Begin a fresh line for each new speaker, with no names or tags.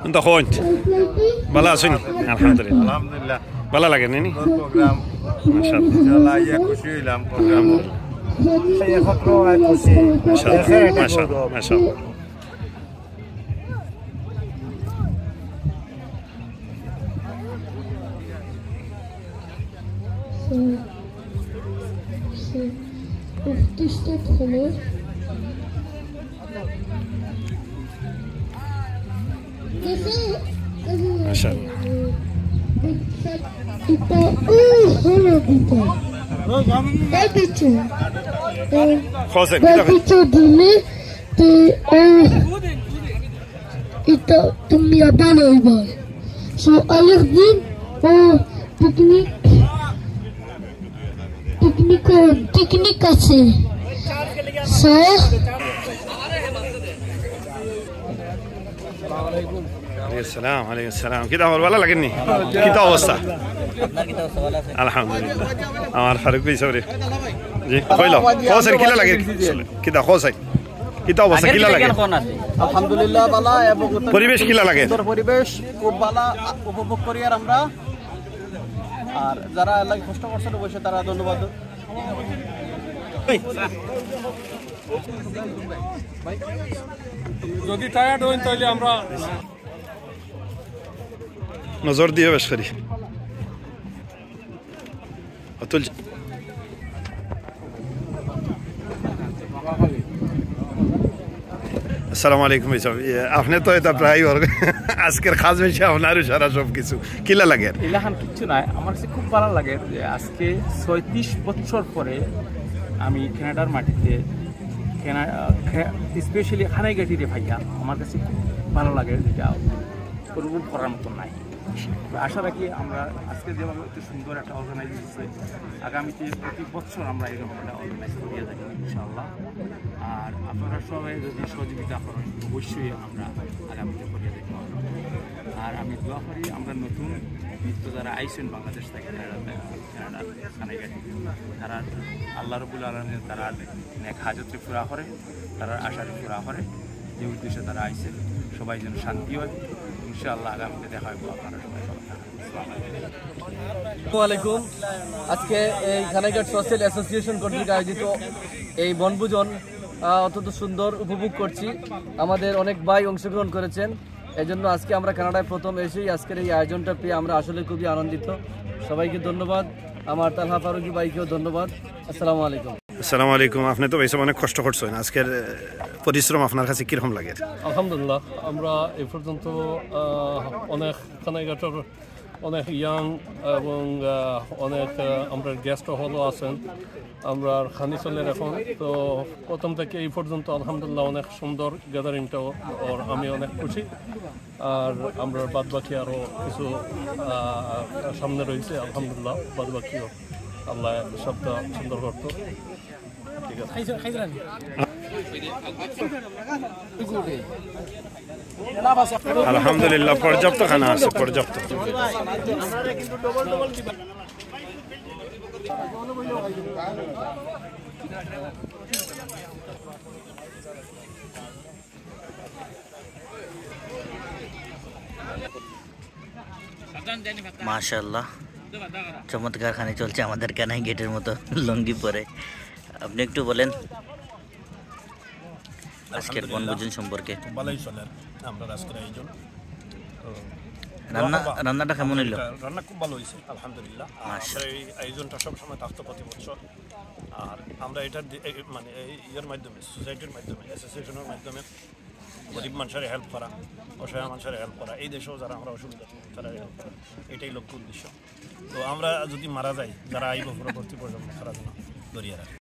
انت خوينت بلا سني الحمد لله بلا لكنني ما شاء الله
يا كوشي لام بروجرام
ما شاء الله ما شاء الله ما شاء الله ما شاء الله خوزن
itu তুমি apa loh so alir din piknik আছে so
عليه السلام عليه السلام كده اول ولا لكني كده وسط الحمد لله আমার ফারুক ভাই সরি জি কইলো হোসেন কিলা লাগে কিটা হোসেন কিটা অবস্থা কিলা লাগে
আলহামদুলিল্লাহ ভালো এবং
পরিবেশ কিলা লাগে
পরিবেশ খুব ভালো উপভোগ করি আর আমরা আর যারা লাগে কষ্ট করছে বসে তারা ধন্যবাদ
যদি টায়ার্ড হই তাহলে আমরা
নজর দিয়ে বেশ করি অতুল আসসালামু আলাইকুম ভাই সাহেব আপনি তো এটা প্রায় আজকের খাস বেশি আপনারও সারা সব কিছু কিলা লাগে
ইলাহান কিছু নাই আমার কাছে খুব ভালো লাগে যে আজকে 36 বছর পরে আমি কানাডার মাটিতে স্পেশালি খানাইঘাটিতে ভাইয়া আমার কাছে খুব ভালো লাগে যেটা অনুভব করার মতো নাই আশা রাখি আমরা আজকে যেভাবে একটু সুন্দর একটা অর্গানাইজ হচ্ছে আগামীতে প্রতি বছর আমরা এরকম একটা অর্গানাইজ করিয়ে থাকি ইনশাআল্লাহ আর আপনারা সবাই যদি সহযোগিতা করেন অবশ্যই আমরা আগামীতে করিয়ে থাকি আর আমি দোয়া করি আমরা নতুন নৃত্য যারা আইসেন বাংলাদেশ থেকে কানাডার খানাইঘাটি তারা আল্লাহ রবুল আলমের তারা নেক হাজতে পুরা করে তারা আশারে পুরা করে যে উদ্দেশ্যে তারা আইসেন সবাই যেন শান্তি হয় ইনশাআল্লাহ আগামীতে দেখা হবে আপনারা সবাই ভালো থাকবেন
আসসালামু আলাইকুম আজকে এই খানাইঘাট সোশ্যাল অ্যাসোসিয়েশন কর্তৃক আয়োজিত এই বনভোজন অত্যন্ত সুন্দর উপভোগ করছি আমাদের অনেক ভাই অংশগ্রহণ করেছেন এজন্য আজকে আমরা কানাডায় প্রথম এসেই আজকের এই আয়োজনটা পেয়ে আমরা আসলে খুবই আনন্দিত সবাইকে ধন্যবাদ আমার তালহা ফারুকি ভাইকেও ধন্যবাদ আসসালামু আলাইকুম
আসসালামু আলাইকুম আপনি তো বেশ অনেক কষ্ট করছেন আজকের পরিশ্রম আপনার কাছে কিরকম লাগে
আলহামদুলিল্লাহ আমরা এই পর্যন্ত অনেক খানাইঘাটের অনেক ইয়াং এবং অনেক আমরা গেস্ট হলও আছেন আমরা খানি চলের এখন তো প্রথম থেকে এই পর্যন্ত আলহামদুলিল্লাহ অনেক সুন্দর গ্যাদারিংটাও আমি অনেক খুশি আর আমরা বাদ বাকি আরও কিছু সামনে রয়েছে আলহামদুলিল্লাহ বাদ বাকিও আল্লাহ সবটা সুন্দর করতো ঠিক আছে
আলহামদুলিল্লাহ পর্যাপ্ত খানা আছে পর্যাপ্ত
মাশাআল্লাহ চমৎকার খানি চলছে আমাদের কানাইঘাটের মতো লঙ্গি পরে আপনি একটু বলেন আজকের বনভোজন সম্পর্কে
ভালোই চলে আমরা আজকের আয়োজন
রান্নাটা কেমন হইল
রান্না খুব ভালো হয়েছে আলহামদুলিল্লাহ এই আয়োজনটা সবসময় থাকতো প্রতি বছর আর আমরা এটার মানে ইয়ের মাধ্যমে সোসাইটির মাধ্যমে অ্যাসোসিয়েশনের মাধ্যমে গরিব মানুষের হেল্প করা অসহায় মানুষের হেল্প করা এই দেশেও যারা আমরা অসুবিধা তারা হেল্প করা এটাই লক্ষ্য উদ্দেশ্য তো আমরা যদি মারা যাই যারা আইব পরবর্তী প্রজন্ম তারা যেন ধরিয়ে রাখে